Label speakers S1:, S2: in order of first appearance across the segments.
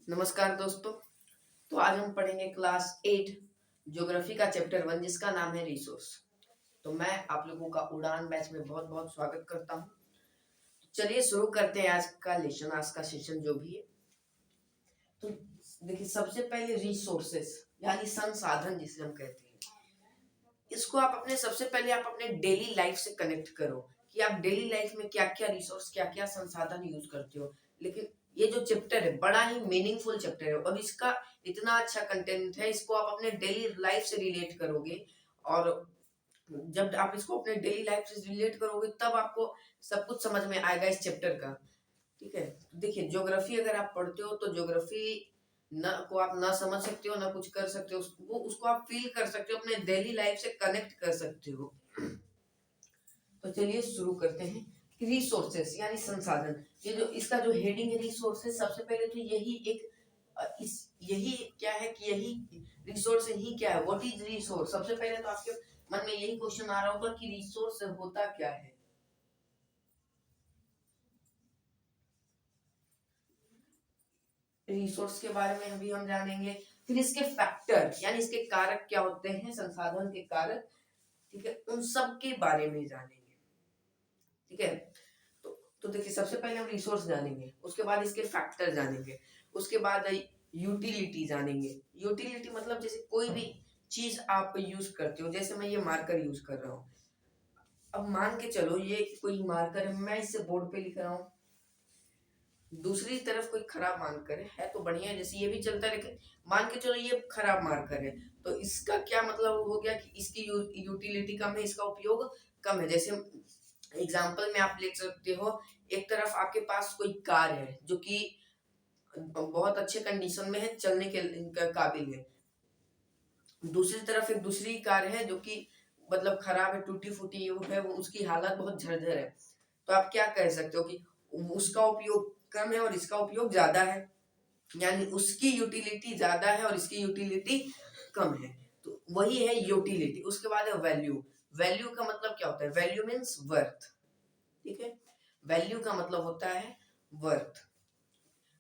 S1: नमस्कार दोस्तों। तो आज हम पढ़ेंगे क्लास 8 ज्योग्राफी का चैप्टर 1 जिसका नाम है रिसोर्स। तो मैं आप लोगों का उड़ान बैच में बहुत बहुत स्वागत करता हूं। चलिए शुरू करते हैं आज का सेशन जो भी है। तो देखिए, सबसे पहले रिसोर्सेस यानी संसाधन जिसे हम कहते हैं, इसको आप अपने सबसे पहले आप अपने डेली लाइफ से कनेक्ट करो कि आप डेली लाइफ में क्या क्या रिसोर्स क्या क्या संसाधन यूज करते हो। लेकिन ये जो चैप्टर है बड़ा ही मीनिंगफुल चैप्टर है और इसका इतना अच्छा कंटेंट है, इसको आप अपने डेली लाइफ से रिलेट करोगे। और जब आप इसको अपने डेली लाइफ से रिलेट करोगे तब आपको सब कुछ समझ में आएगा इस चैप्टर का। ठीक है, देखिए ज्योग्राफी अगर आप पढ़ते हो तो ज्योग्राफी ना को आप ना समझ सकते हो ना कुछ कर सकते हो, वो उसको आप फील कर सकते हो, अपने डेली लाइफ से कनेक्ट कर सकते हो। तो चलिए शुरू करते हैं। रिसोर्सेस यानी संसाधन, ये जो इसका जो हेडिंग है रिसोर्सेस, सबसे पहले तो यही एक इस यही क्या है कि यही रिसोर्स ही क्या है, व्हाट इज रिसोर्स। सबसे पहले तो आपके मन में यही क्वेश्चन आ रहा होगा कि रिसोर्स होता क्या है। रिसोर्स के बारे में अभी हम जानेंगे। फिर इसके फैक्टर यानी इसके कारक क्या होते हैं, संसाधन के कारक, ठीक है, उन सब के बारे में जानेंगे। ठीक है, तो देखिए सबसे पहले हम रिसोर्स जानेंगे, उसके बाद इसके फैक्टर जानेंगे, उसके बाद यूटिलिटी जानेंगे। यूटिलिटी मतलब जैसे कोई भी चीज आप यूज करते हो, जैसे मैं ये मार्कर यूज कर रहा हूँ। अब मान के चलो ये कोई मार्कर है, मैं इससे बोर्ड पे लिख रहा हूँ, दूसरी तरफ कोई खराब मार्कर है तो बढ़िया है, जैसे ये भी चलता है, लेकिन मान के चलो ये खराब मार्कर है, तो इसका क्या मतलब हो गया कि इसकी यूटिलिटी कम है, इसका उपयोग कम है। जैसे एग्जाम्पल में आप लिख सकते हो, एक तरफ आपके पास कोई कार है जो कि बहुत अच्छे कंडीशन में है, चलने के काबिल है, दूसरी तरफ एक दूसरी कार है जो कि मतलब खराब है, टूटी फूटी है, वो उसकी हालत बहुत झरझर है। तो आप क्या कह सकते हो कि उसका उपयोग कम है और इसका उपयोग ज्यादा है, यानी उसकी यूटिलिटी ज्यादा है और इसकी यूटिलिटी कम है। तो वही है यूटिलिटी। उसके बाद है वैल्यू। वैल्यू का मतलब क्या होता है, वैल्यू मीन्स वर्थ। ठीक है, वैल्यू का मतलब होता है वर्थ।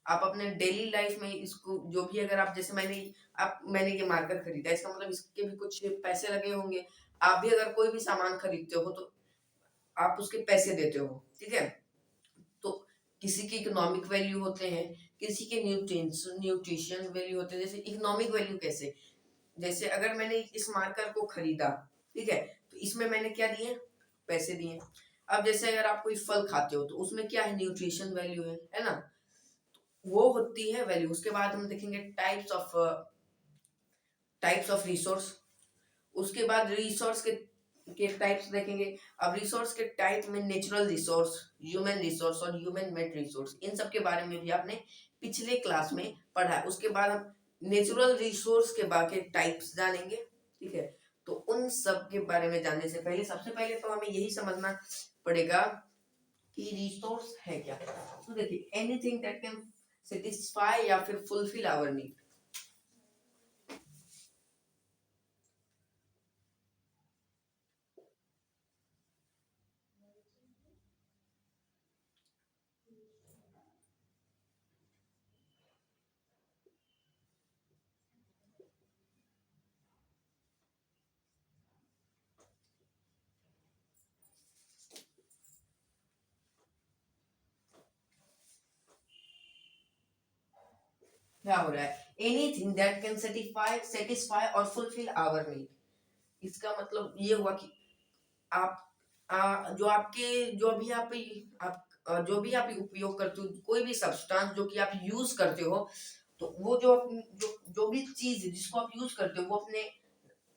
S1: आप अपने डेली लाइफ में इसको जो भी, अगर आप जैसे मैंने ये मार्कर खरीदा, इसका मतलब इसके भी कुछ पैसे लगे होंगे। आप भी अगर कोई भी सामान खरीदते हो तो आप उसके पैसे देते हो। ठीक है, तो किसी की इकोनॉमिक वैल्यू होते हैं, किसी के न्यूट्रिशन वैल्यू होते हैं। जैसे इकोनॉमिक वैल्यू कैसे, जैसे अगर मैंने इस मार्कर को खरीदा, ठीक है, तो इसमें मैंने क्या दिए, पैसे दिए। अब जैसे अगर आप कोई फल खाते हो तो उसमें क्या है, न्यूट्रिशन वैल्यू है ना, वो होती है वैल्यू। उसके बाद हम देखेंगे टाइप्स ऑफ रिसोर्स। उसके बाद रिसोर्स के टाइप्स देखेंगे। अब रिसोर्स के टाइप में नेचुरल रिसोर्स, ह्यूमन रिसोर्स और ह्यूमन मेड रिसोर्स, इन सब के बारे में भी आपने पिछले क्लास में पढ़ा है। उसके बाद हम नेचुरल रिसोर्स के बाकी टाइप्स जानेंगे। ठीक है, तो उन सब के बारे में जानने से पहले सबसे पहले तो हमें यही समझना पड़ेगा कि रिसोर्स है क्या। तो देखिए, एनीथिंग दैट कैन सेटिस्फाई या फिर फुलफिल आवर नीड। क्या हो रहा है, एनीथिंग दैट कैन सेटिस्फाई और फुलफिल आवर नीड। इसका मतलब ये हुआ कि आप जो भी जो भी आप उपयोग करते हो, कोई भी सब्सटेंस जो कि आप यूज करते हो, तो वो जो भी चीज जिसको आप यूज करते हो वो अपने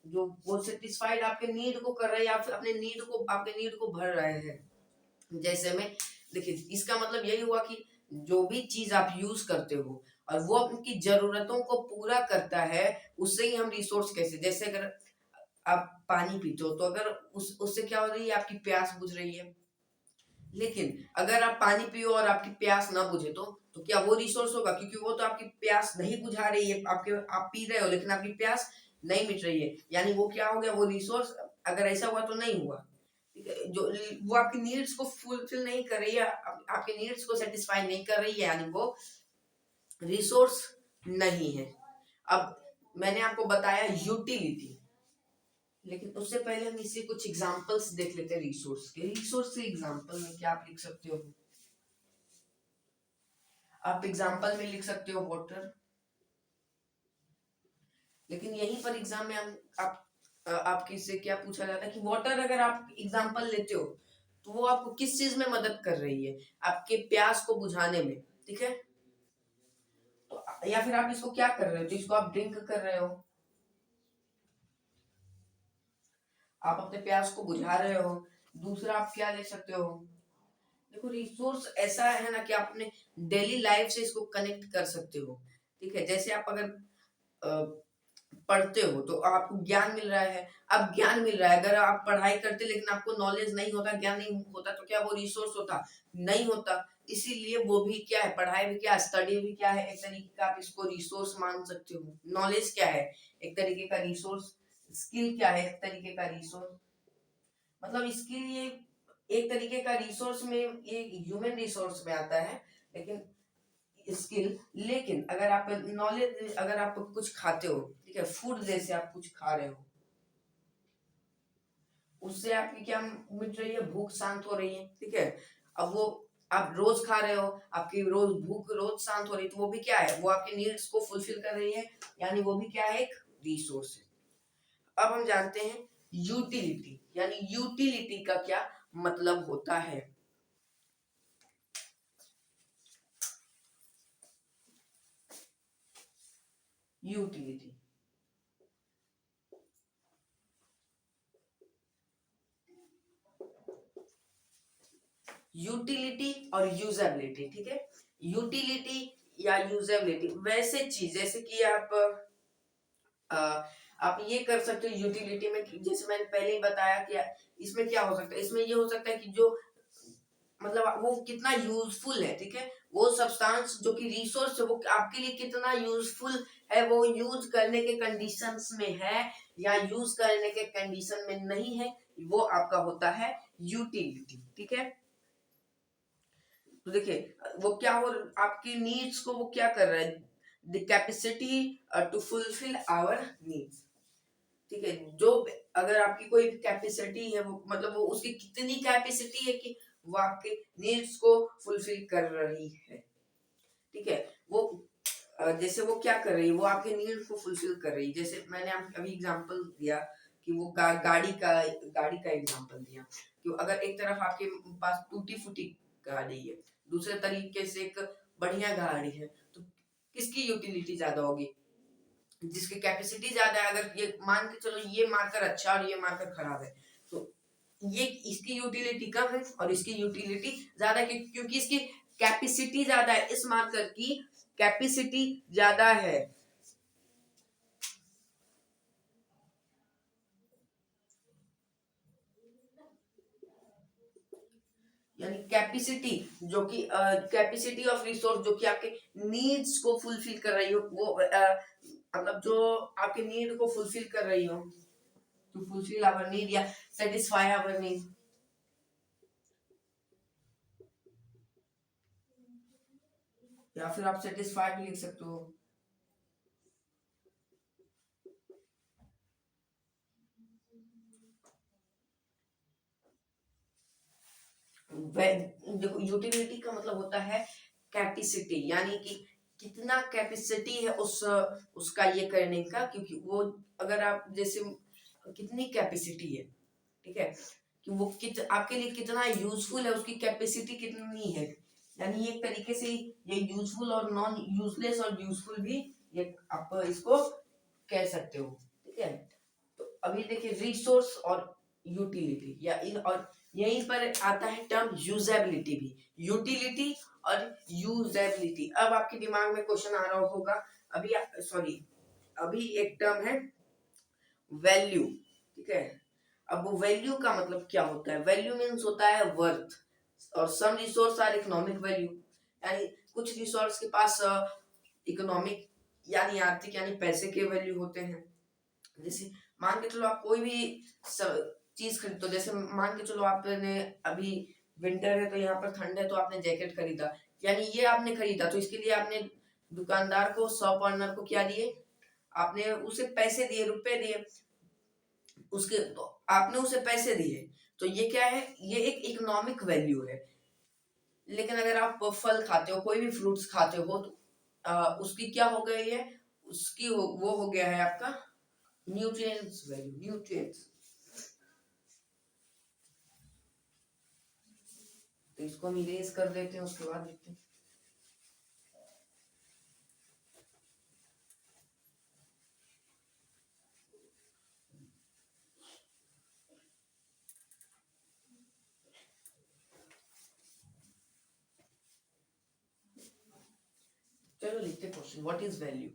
S1: जो वो सेटिस्फाइड आपके नीड को कर रहा है या फिर अपने नीड को आपके नीड को भर रहे हैं। जैसे में देखिए, इसका मतलब यही हुआ कि जो भी चीज आप यूज करते हो और वो आपकी जरूरतों को पूरा करता है, उससे ही हम रिसोर्स कैसे, जैसे अगर आप पानी पीते हो तो अगर उससे क्या हो रही है, आपकी प्यास बुझ रही है। लेकिन अगर आप पानी पियो और आपकी प्यास ना बुझे तो क्या वो रिसोर्स होगा, क्योंकि वो तो आपकी प्यास नहीं बुझा रही है, आप पी रहे हो लेकिन आपकी प्यास नहीं मिट रही है, यानी वो क्या हो गया, वो रिसोर्स अगर ऐसा हुआ तो नहीं हुआ। ठीक है, जो वो आपकी नीड्स को फुलफिल नहीं कर रही है, आपके नीड्स को सेटिस्फाई नहीं कर रही है, यानी वो रिसोर्स नहीं है। अब मैंने आपको बताया यूटिलिटी, लेकिन उससे पहले हम इसे कुछ एग्जांपल्स देख लेते हैं रिसोर्स के। रिसोर्स के एग्जांपल में क्या आप लिख सकते हो? आप एग्जांपल में लिख सकते हो वाटर, लेकिन यहीं पर एग्जाम में हम आपके से क्या पूछा जाता है कि वाटर अगर आप एग्जांपल लेते हो तो वो आपको किस चीज में मदद कर रही है? आपके प्यास को बुझाने में, ठीक है। तो या फिर आप इसको क्या कर रहे हो, जिसको आप ड्रिंक कर रहे हो, आप अपने प्यास को बुझा रहे हो। दूसरा आप क्या ले सकते हो? देखो रिसोर्स ऐसा है ना कि आप अपने डेली लाइफ से इसको कनेक्ट कर सकते हो, ठीक है। जैसे आप अगर पढ़ते हो तो आपको ज्ञान मिल रहा है। अब ज्ञान मिल रहा है, अगर आप पढ़ाई करते लेकिन आपको नॉलेज नहीं होता, ज्ञान नहीं होता, तो क्या वो रिसोर्स होता? नहीं होता। इसीलिए वो भी क्या है, पढ़ाई भी क्या, स्टडी भी क्या है, एक तरीके का आप इसको रिसोर्स मान सकते हो। नॉलेज क्या है, एक तरीके का रिसोर्स। स्किल क्या है, एक तरीके का रिसोर्स। मतलब स्किल ये एक तरीके का रिसोर्स में, ये ह्यूमन रिसोर्स में आता है, लेकिन स्किल। लेकिन अगर आप नॉलेज, अगर आप कुछ खाते हो, ठीक है, फूड जैसे आप कुछ खा रहे हो, उससे आपकी क्या मिट रही है? भूख शांत हो रही है, ठीक है। अब वो आप रोज खा रहे हो, आपकी रोज भूख रोज शांत हो रही है, तो वो भी क्या है, वो आपके नीड्स को फुलफिल कर रही है, यानी वो भी क्या है, एक रिसोर्स है। अब हम जानते हैं यूटिलिटी, यानी यूटिलिटी का क्या मतलब होता है। यूटिलिटी, यूटिलिटी और यूजेबिलिटी, ठीक है। यूटिलिटी या यूजेबिलिटी वैसे चीज जैसे कि आप ये कर सकते हो यूटिलिटी में, जैसे मैंने पहले ही बताया कि इसमें क्या हो सकता है, इसमें ये हो सकता है कि जो मतलब वो कितना यूजफुल है, ठीक है। वो सब्सटेंस जो कि रिसोर्स है वो आपके लिए कितना यूजफुल है, वो यूज करने के कंडीशंस में है या यूज करने के कंडीशन में नहीं है, वो आपका होता है यूटिलिटी, ठीक है। तो देखिए वो क्या हो, आपकी नीड्स को वो क्या कर रहा है, the capacity to fulfil our needs, ठीक है। जो अगर आपकी कोई कैपेसिटी है, वो मतलब वो उसकी कितनी कैपेसिटी है कि वो आपके नीड्स को फुलफिल कर रही है, ठीक है। वो जैसे वो क्या कर रही है, वो आपके नीड्स को फुलफिल कर रही है। जैसे मैंने आपको अभी एग्जांपल दिया कि वो गाड़ी का एग्जांपल दिया कि अगर एक तरफ आपके पास टूटी फूटी गाड़ी है, दूसरे तरीके से एक बढ़िया गाड़ी है, तो किसकी यूटिलिटी ज्यादा होगी? जिसकी कैपेसिटी ज्यादा है। अगर ये मान के चलो ये मार्कर अच्छा और ये मार्कर खराब है, तो ये इसकी यूटिलिटी कम है और इसकी यूटिलिटी ज्यादा है, क्योंकि इसकी कैपेसिटी ज्यादा है, इस मार्कर की कैपेसिटी ज्यादा है। यानी कैपेसिटी जो कि कैपेसिटी ऑफ रिसोर्स जो कि आपके नीड्स को फुलफिल कर रही हो, वो मतलब जो आपके नीड को फुलफिल कर रही हो, टू फुलफिल आवर नीड या सेटिस्फाई आवर नीड, या फिर आप सेटिस्फाई भी लिख सकते हो। देखो यूटिलिटी का मतलब होता है कैपेसिटी, यानी कि कितना कैपेसिटी है उसका ये करने का, क्योंकि वो अगर आप जैसे कितनी कैपेसिटी है, ठीक है, कि वो आपके लिए कितना यूजफुल है, उसकी कैपेसिटी कितनी है, यानी एक तरीके से ये यूजफुल और नॉन यूजलेस और यूजफुल भी ये आप इसको कह सकते हो, ठीक है। तो अभी देखिए रिसोर्स और यूटिलिटी या इन, और यहीं पर आता है टर्म यूजेबिलिटी भी, यूटिलिटी और यूजेबिलिटी। अब आपके दिमाग में क्वेश्चन आ रहा होगा, अभी सॉरी, अभी एक टर्म है वैल्यू, ठीक है। अब वो वैल्यू का मतलब क्या होता है? वैल्यू मीन्स होता है वर्थ, और सम रिसोर्स आर इकोनॉमिक वैल्यू, यानी कुछ रिसोर्स के पास इकोनॉमिक यानी आर्थिक यानी पैसे के वैल्यू होते हैं। जैसे मान के चलो आप कोई भी चीज खरीदते हो, जैसे मान के चलो आपने अभी विंटर है तो यहाँ पर ठंड है तो आपने जैकेट खरीदा, यानी ये आपने खरीदा तो इसके लिए आपने दुकानदार को, शॉप ऑनर को क्या दिए, आपने उसे पैसे दिए, रुपए दिए, उसके तो आपने उसे पैसे दिए, तो ये क्या है, ये एक इकोनॉमिक वैल्यू है। लेकिन अगर आप फल खाते हो, कोई भी फ्रूट्स खाते हो, तो उसकी क्या हो गई है, वो हो गया है आपका न्यूट्रिएंट्स वैल्यू, न्यूट्रिएंट्स। तो इसको हम इरेज कर देते हैं, उसके बाद देखते हैं। चलो लिखते हैं question, what is value.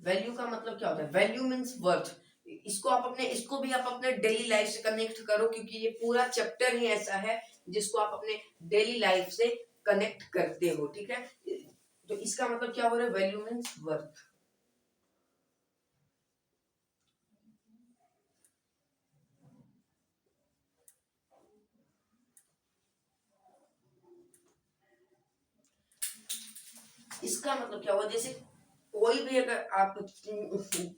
S1: Value का मतलब क्या होता है, वैल्यू मीन्स वर्थ। इसको भी आप अपने डेली लाइफ से कनेक्ट करो, क्योंकि ये पूरा चैप्टर ही ऐसा है जिसको आप अपने डेली लाइफ से कनेक्ट करते हो, ठीक है। तो इसका मतलब क्या हो रहा है, वैल्यू मीन्स वर्थ। इसका मतलब क्या हुआ, जैसे कोई भी अगर आप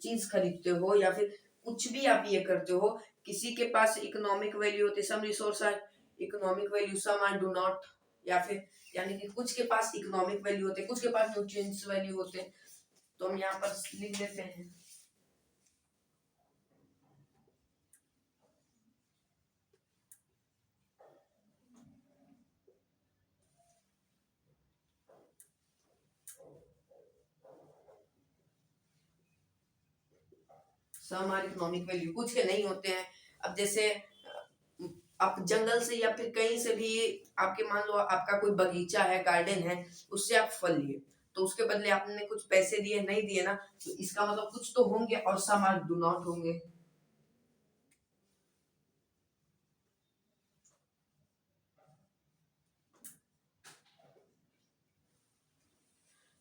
S1: चीज खरीदते हो या फिर कुछ भी आप ये करते हो, किसी के पास इकोनॉमिक वैल्यू होती है, some resource are economic value, some are do not, या फिर यानी कि कुछ के पास इकोनॉमिक वैल्यू होते हैं, कुछ के पास न्यूट्रिएंट्स वैल्यू होते हैं। तो हम यहाँ पर लिख लेते हैं, सम आर इकोनॉमिक वैल्यू, कुछ के नहीं होते हैं। अब जैसे आप जंगल से या फिर कहीं से भी, आपके मान लो आपका कोई बगीचा है, गार्डन है, उससे आप फल लिए, तो उसके बदले आपने कुछ पैसे दिए, नहीं दिए ना, तो इसका मतलब कुछ तो होंगे और सम आर डू नॉट होंगे।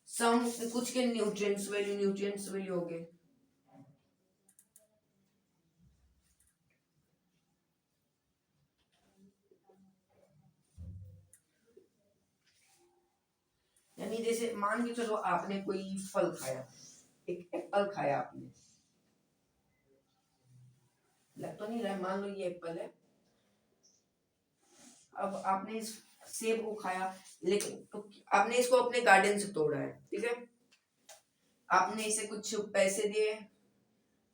S1: सम कुछ के न्यूट्रिएंट्स वैल्यू हो गए। यानी जैसे मान के चलो आपने कोई फल खाया, एक एप्पल खाया आपने, लग तो नहीं रहा है, मान लो ये एप्पल है। अब आपने इस सेब को खाया, लेकिन तो आपने इसको अपने गार्डन से तोड़ा है, ठीक है। आपने इसे कुछ पैसे दिए,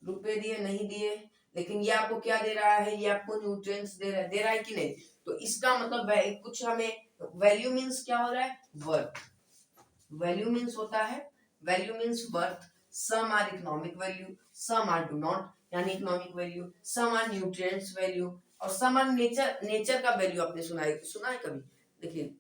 S1: रुपए दिए, नहीं दिए, लेकिन ये आपको क्या दे रहा है, ये आपको न्यूट्रिएंट्स दे रहा है कि नहीं। तो इसका मतलब कुछ हमें, वैल्यू मीन्स क्या हो रहा है, वर्थ। वैल्यू मीन्स होता है, value means worth. Some are economic value, some are do not, यानी economic value, some are nutrients value, और सम आर नेचर। नेचर का वैल्यू आपने सुना है कभी, देखिए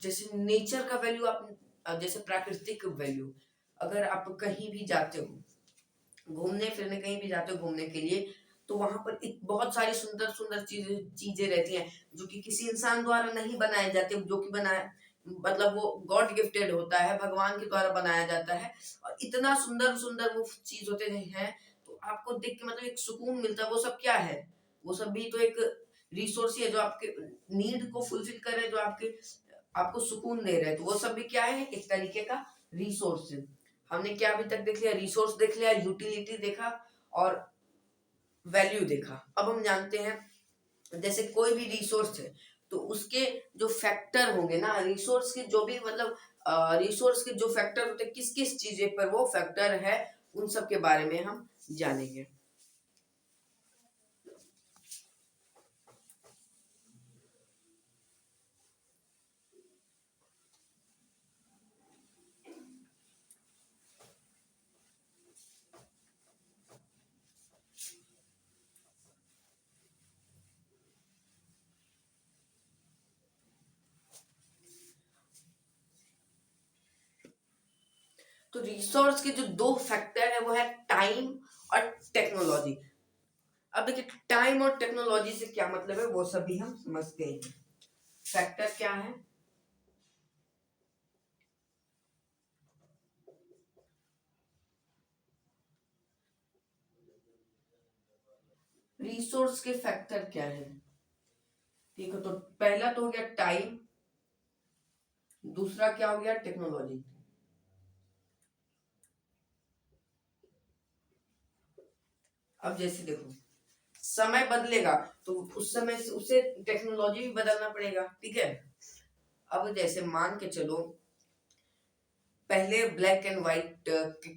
S1: जैसे नेचर का वैल्यू, आप जैसे प्राकृतिक वैल्यू, अगर आप कहीं भी जाते हो घूमने फिरने, कहीं भी जाते हो घूमने के लिए, तो वहां पर एक बहुत सारी सुंदर सुंदर चीजें रहती हैं, जो कि किसी इंसान द्वारा नहीं बनाए जाते, जो कि बनाया मतलब वो गॉड गिफ्टेड होता है, भगवान के द्वारा बनाया जाता है। और इतना सुंदर सुंदर वो चीज होते हैं, तो आपको देख के मतलब एक सुकून मिलता है। वो सब क्या है, वो सब भी तो एक रिसोर्स ही है, जो आपके नीड को फुलफिल कर रहे हैं, जो आपको सुकून दे रहे हैं। तो वो सब भी क्या है, एक तरीके का रिसोर्स है। हमने क्या अभी तक देख लिया, रिसोर्स देख लिया, यूटिलिटी देखा, और वैल्यू देखा। अब हम जानते हैं जैसे कोई भी रिसोर्स है, तो उसके जो फैक्टर होंगे ना, रिसोर्स के जो भी मतलब रिसोर्स के जो फैक्टर होते हैं, किस किस चीजें पर वो फैक्टर है, उन सब के बारे में हम जानेंगे। तो रिसोर्स के जो दो फैक्टर है, वो है टाइम और टेक्नोलॉजी। अब देखिए टाइम और टेक्नोलॉजी से क्या मतलब है, वो सभी हम समझते हैं। फैक्टर क्या है, रिसोर्स के फैक्टर क्या है? ठीक है, तो पहला तो हो गया टाइम, दूसरा क्या हो गया? टेक्नोलॉजी। अब जैसे देखो, समय बदलेगा तो उस समय से उसे टेक्नोलॉजी भी बदलना पड़ेगा। ठीक है, अब जैसे मान के चलो, पहले ब्लैक एंड व्हाइट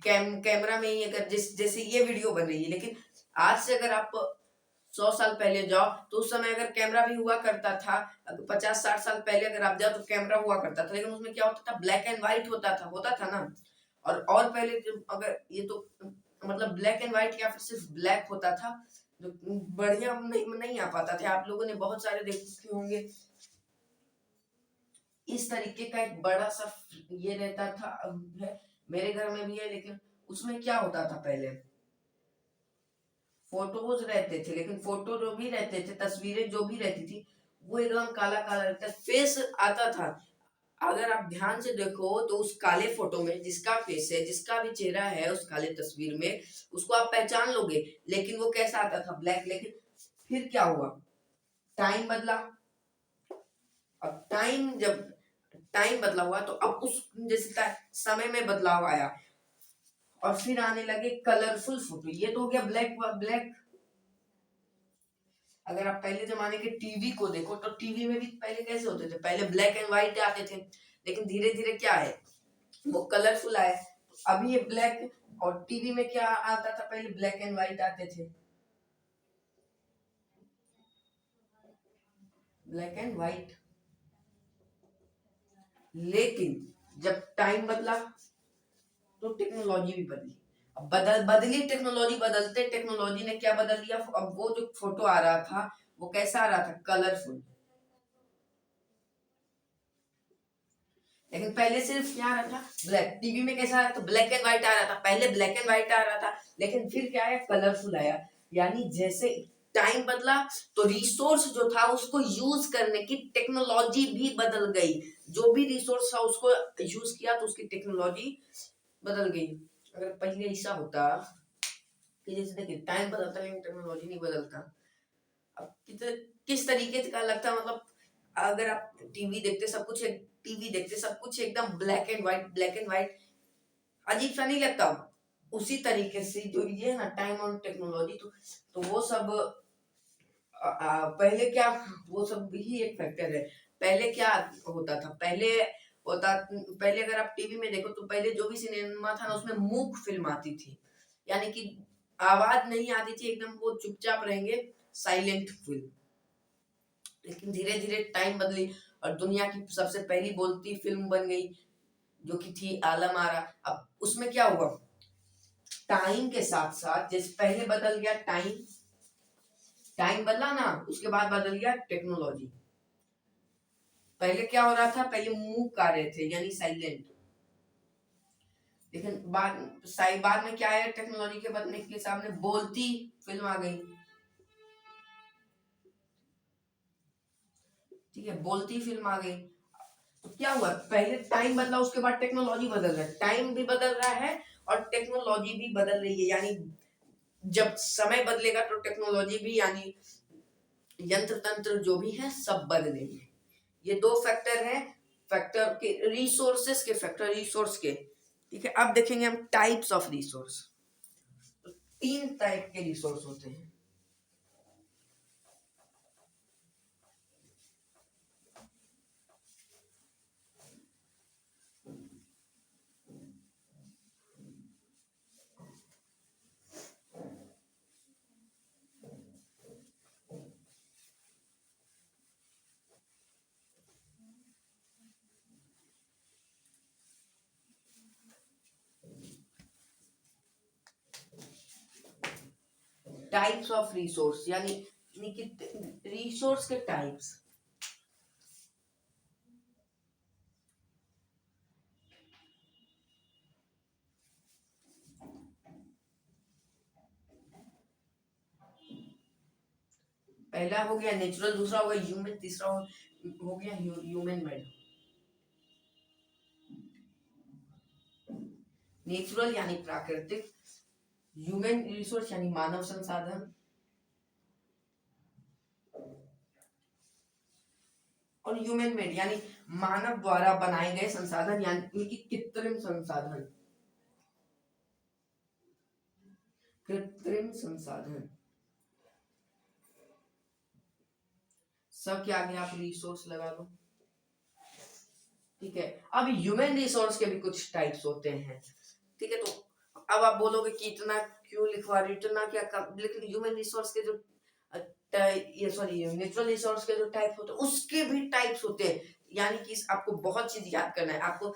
S1: कैमरा में ही अगर जैसे ये वीडियो बन रही है, लेकिन आज से अगर आप 100 साल पहले जाओ तो उस समय अगर कैमरा भी हुआ करता था, 50-60 साल पहले अगर आप जाओ तो कैमरा हुआ करता था, लेकिन उसमें क्या होता था? ब्लैक एंड व्हाइट होता था ना। और पहले अगर ये तो मतलब ब्लैक एंड व्हाइट या फिर सिर्फ ब्लैक होता था, जो बढ़िया नहीं आ पाता था। आप लोगों ने बहुत सारे देखे होंगे, इस तरीके का एक बड़ा सा ये रहता था। है, मेरे घर में भी है, लेकिन उसमें क्या होता था? पहले फोटोज रहते थे, लेकिन फोटो जो भी रहते थे, तस्वीरें जो भी रहती थी, वो एकदम काला काला रहता, फेस आता था। अगर आप ध्यान से देखो तो उस काले फोटो में जिसका फेस है, जिसका भी चेहरा है उस काले तस्वीर में, उसको आप पहचान लोगे, लेकिन वो कैसा आता था? ब्लैक। लेकिन फिर क्या हुआ? टाइम बदला। अब टाइम बदला हुआ तो अब उस जैसे समय में बदलाव आया, और फिर आने लगे कलरफुल फोटो। ये तो हो गया ब्लैक ब्लैक। अगर आप पहले जमाने के टीवी को देखो तो टीवी में भी पहले कैसे होते थे? पहले ब्लैक एंड व्हाइट आते थे, लेकिन धीरे धीरे क्या है, वो कलरफुल आए। अभी ये ब्लैक, और टीवी में क्या आता था? पहले ब्लैक एंड व्हाइट आते थे, ब्लैक एंड व्हाइट। लेकिन जब टाइम बदला तो टेक्नोलॉजी भी बदली। अब बदली टेक्नोलॉजी, बदलते टेक्नोलॉजी ने क्या बदल दिया? अब वो जो फोटो आ रहा था वो कैसा आ रहा था? कलरफुल। लेकिन पहले सिर्फ क्या आ रहा था? ब्लैक। टीवी में कैसा आ रहा था? ब्लैक एंड व्हाइट आ रहा था। पहले ब्लैक एंड व्हाइट आ रहा था, लेकिन फिर क्या आया? कलरफुल आया। यानी जैसे टाइम बदला तो रिसोर्स जो था उसको यूज करने की टेक्नोलॉजी भी बदल गई। जो भी रिसोर्स था उसको यूज किया तो उसकी टेक्नोलॉजी बदल गई। अगर पहले ऐसा होता कि जैसे देखिए, टाइम बदलता लेकिन टेक्नोलॉजी नहीं बदलता, अब किस तरीके का लगता? मतलब अगर आप टीवी देखते सब कुछ एकदम ब्लैक एंड व्हाइट, अजीब सा नहीं लगता? उसी तरीके से जो ये है ना, टाइम और टेक्नोलॉजी, तो वो सब पहले क्या, वो सब भी एक फैक्टर है। पहले क्या होता था? पहले अगर आप टीवी में देखो तो पहले जो भी सिनेमा था ना, उसमें मूक फिल्म आती थी, यानी कि आवाज नहीं आती थी, एकदम वो चुपचाप रहेंगे, साइलेंट फिल्म। लेकिन धीरे धीरे टाइम बदली और दुनिया की सबसे पहली बोलती फिल्म बन गई, जो कि थी आलम आरा। अब उसमें क्या हुआ? टाइम के साथ साथ जैसे पहले बदल गया टाइम, टाइम बदला ना, उसके बाद बदल गया टेक्नोलॉजी। पहले क्या हो रहा था? पहले मूक आ रहे थे, यानी साइलेंट। लेकिन बाद में क्या है? टेक्नोलॉजी के बदलने के सामने बोलती फिल्म आ गई। ठीक है, बोलती फिल्म आ गई। तो क्या हुआ? पहले टाइम बदला, उसके बाद टेक्नोलॉजी बदल रहा है। टाइम भी बदल रहा है और टेक्नोलॉजी भी बदल रही है। यानी जब समय बदलेगा तो टेक्नोलॉजी भी, यानी यंत्र तंत्र जो भी है सब बदलेंगे। ये दो फैक्टर हैं, फैक्टर के रिसोर्सेस के, फैक्टर रिसोर्स के। ठीक है, अब देखेंगे हम टाइप्स ऑफ रिसोर्स। तो 3 टाइप के रिसोर्स होते हैं। टाइप्स ऑफ रिसोर्स यानी कि रिसोर्स के टाइप्स। पहला हो गया नेचुरल, दूसरा हो गया ह्यूमन, तीसरा हो गया ह्यूमन मेड। नेचुरल यानी प्राकृतिक, ह्यूमन रिसोर्स यानी मानव संसाधन, और ह्यूमन मेड यानी मानव द्वारा बनाए गए संसाधन यानी कि कृत्रिम संसाधन, कृत्रिम संसाधन। सब के आगे आप रिसोर्स लगा दो, ठीक है। अब ह्यूमन रिसोर्स के भी कुछ टाइप्स होते हैं, ठीक है। तो अब आप बोलोगे कि इतना क्यों लिखवा रही, इतना क्या कम, लेकिन ह्यूमन रिसोर्स के जो ये सॉरी नेचुरल रिसोर्स के जो टाइप होते हैं उसके भी टाइप्स होते हैं, यानी कि आपको बहुत चीज याद करना है। आपको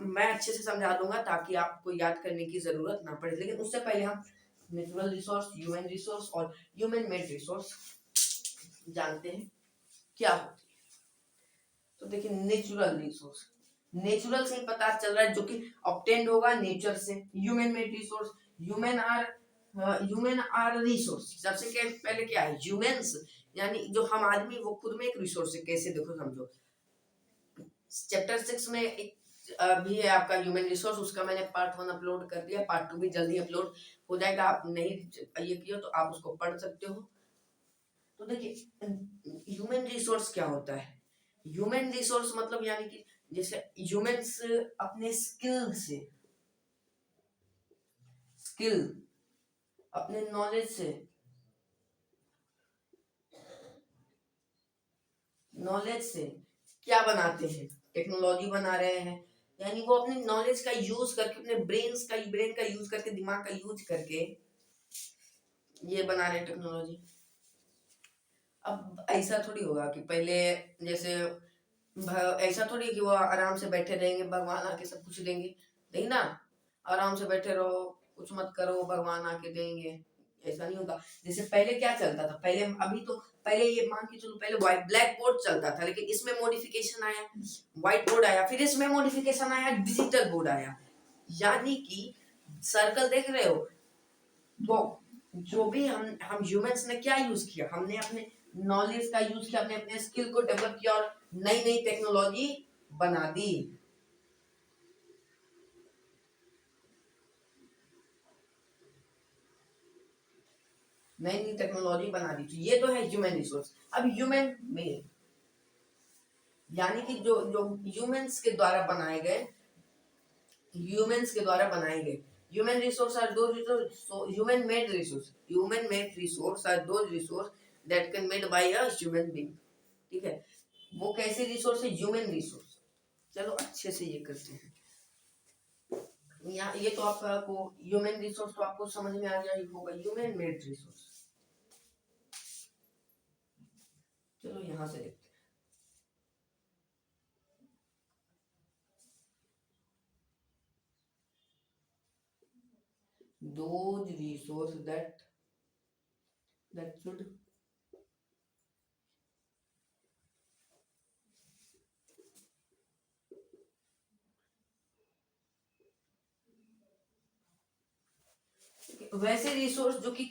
S1: मैं अच्छे से समझा दूंगा ताकि आपको याद करने की जरूरत ना पड़े, लेकिन उससे पहले हम नेचुरल रिसोर्स, ह्यूमन रिसोर्स और ह्यूमन मेड रिसोर्स जानते हैं क्या होती है। तो देखिए नेचुरल रिसोर्स, नेचुरल से ही पता चल रहा है जो कि ऑब्टेन्ड होगा नेचर से। Human made resource, human are resource. सबसे पहले क्या है, ह्यूमंस यानी जो हम आदमी, वो खुद में एक रिसोर्स है। कैसे देखो समझो, चैप्टर 6 में एक भी है आपका ह्यूमन रिसोर्स, उसका मैंने पार्ट 1 अपलोड कर दिया, पार्ट 2 भी जल्दी अपलोड हो जाएगा। आप नहीं ये किया तो आप उसको पढ़ सकते हो। तो देखिए ह्यूमन रिसोर्स क्या होता है, ह्यूमन रिसोर्स मतलब यानी कि जैसे ह्यूमंस अपने स्किल अपने नॉलेज से क्या बनाते हैं, टेक्नोलॉजी बना रहे हैं, यानी वो अपने नॉलेज का यूज करके, अपने ब्रेन का यूज करके, दिमाग का यूज करके ये बना रहे हैं टेक्नोलॉजी। अब ऐसा थोड़ी होगा कि पहले जैसे ऐसा थोड़ी कि वो आराम से बैठे रहेंगे, भगवान आके सब कुछ देंगे, नहीं ना। आराम से बैठे रहो, कुछ मत करो, भगवान आके देंगे, ऐसा नहीं होगा। जैसे पहले क्या चलता था, पहले अभी तो पहले ये मान के चलो, पहले व्हाइट ब्लैक बोर्ड चलता था, लेकिन इसमें मॉडिफिकेशन आया, व्हाइट बोर्ड आया, फिर इसमें मॉडिफिकेशन आया, डिजिटल बोर्ड आया। यानी कि सर्कल देख रहे हो, तो जो भी हम ह्यूमंस ने क्या यूज किया, हमने अपने नॉलेज का यूज किया, हमने अपने स्किल को डेवलप किया और नई नई टेक्नोलॉजी बना दी। नई नई टेक्नोलॉजी बना दी, तो ये तो है ह्यूमन रिसोर्स। अब ह्यूमन मेड यानी कि जो जो ह्यूमंस के द्वारा बनाए गए, human resource are those resource, so human made resource are those resource that can made by a human being, ठीक है। वो कैसे रिसोर्स है, ह्यूमन रिसोर्स। चलो अच्छे से ये करते हैं। यहाँ ये तो आपको ह्यूमन रिसोर्स तो आपको समझ में आ गया ही होगा, ह्यूमन मेड रिसोर्स। चलो यहाँ से देखते हैं, those resource that should वैसे रिसोर्स जो कि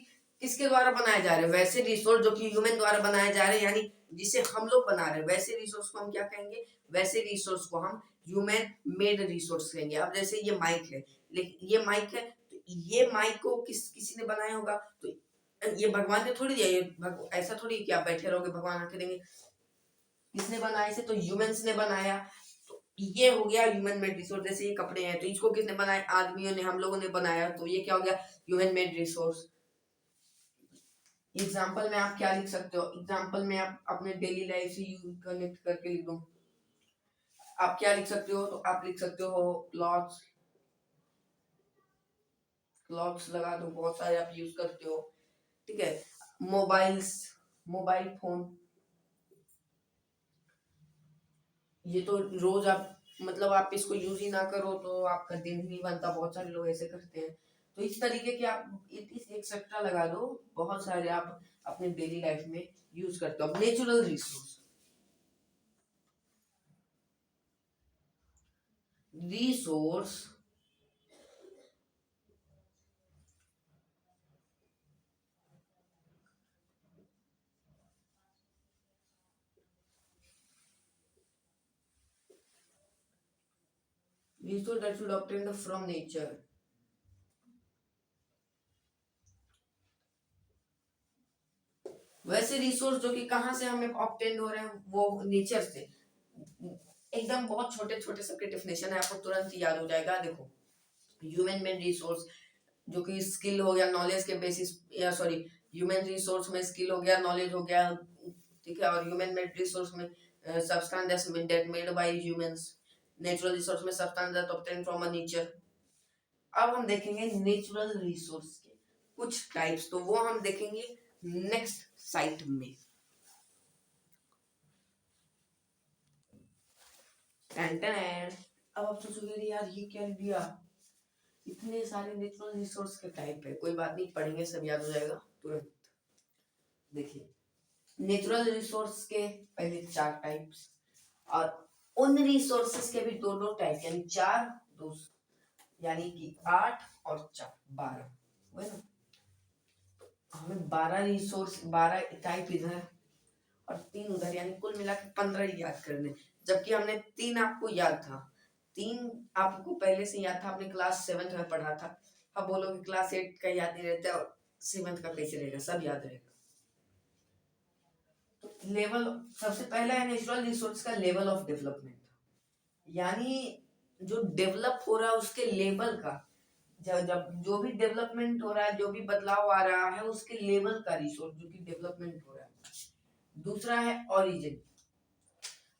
S1: किसके द्वारा बनाए जा रहे हैं, वैसे रिसोर्स जो कि ह्यूमन द्वारा बनाए जा रहे हैं, यानी जिसे हम लोग बना रहे हैं, वैसे रिसोर्स को हम क्या कहेंगे, वैसे रिसोर्स को हम ह्यूमन मेड रिसोर्स कहेंगे। अब जैसे ये माइक है, लेकिन ये माइक है, तो ये माइक को किसी ने बनाया होगा, तो ये भगवान ने थोड़ी दिया, ये ऐसा थोड़ी कि आप बैठे रहोगे भगवान आके देंगे। किसने बनाया इसे, तो ह्यूमंस ने बनाया। तो ये हो गया ह्यूमन मेड रिसोर्स। जैसे ये कपड़े हैं, तो इसको किसने बनाया, आदमियों ने, हम लोगों ने बनाया, तो ये क्या हो गया, ह्यूमन मेड रिसोर्स। एग्जाम्पल में आप क्या लिख सकते हो, एग्जाम्पल में आप अपने डेली लाइफ से यूज कनेक्ट करके लिख दो। आप क्या लिख सकते हो, तो आप लिख सकते हो क्लॉथ्स, क्लॉथ्स लगा दो, बहुत सारे आप यूज करते हो, ठीक है। मोबाइल फोन, ये तो रोज आप मतलब आप इसको यूज ही ना करो तो आपका दिन ही नहीं बनता, बहुत सारे लोग ऐसे करते हैं। तो इस तरीके के आप इस एक्सेट्रा लगा दो, बहुत सारे आप अपने डेली लाइफ में यूज करते हो। Natural resource resource that should obtained from nature, वैसे रिसोर्स जो कि कहाँ से हमें ऑब्टेन हो रहे हैं, वो नेचर से। एकदम बहुत छोटे छोटे सबके डेफिनेशन है, आपको तुरंत याद हो जाएगा। देखो, ह्यूमन मेड रिसोर्स जो कि स्किल हो गया नॉलेज के बेसिस, या सॉरी, ह्यूमन रिसोर्स में स्किल हो गया, नॉलेज हो गया, ठीक है। और ह्यूमन मेड रिसोर्स में substance that made by humans. Natural resource में substance that obtain from a nature. अब हम देखेंगे नेचुरल रिसोर्स के कुछ टाइप्स, तो वो हम देखेंगे नेक्स्ट साइट में। अब आप सोचोगे यार ये क्या दिया, इतने सारे नेचुरल रिसोर्स के टाइप है। कोई बात नहीं, पढ़ेंगे सब याद हो जाएगा तुरंत। देखिए, नेचुरल रिसोर्स के पहले 4 टाइप्स, और उन रिसोर्सेस के भी दो दो टाइप, यानी 4 2, यानी कि 8 और 4 12, है ना। हमें 12 रिसोर्स, 12 टाइप इधर और 3 उधर, यानी कुल मिला के 15 याद करने। जबकि हमने 3 आपको याद था, 3 आपको पहले से याद था, आपने क्लास 7 में पढ़ा था। अब बोलोगे क्लास 8 का याद नहीं रहता और 7 का कैसे रहेगा, सब याद रहेगा। तो लेवल, सबसे पहला है नेचुरल रिसोर्स का लेवल ऑफ डेवलपमेंट, यानी जो डेवलप हो रहा है उसके लेवल का, जब जब जो भी डेवलपमेंट हो रहा है, जो भी बदलाव आ रहा है, उसके लेवल का रिसोर्स जो कि डेवलपमेंट हो रहा है। दूसरा है ओरिजिन।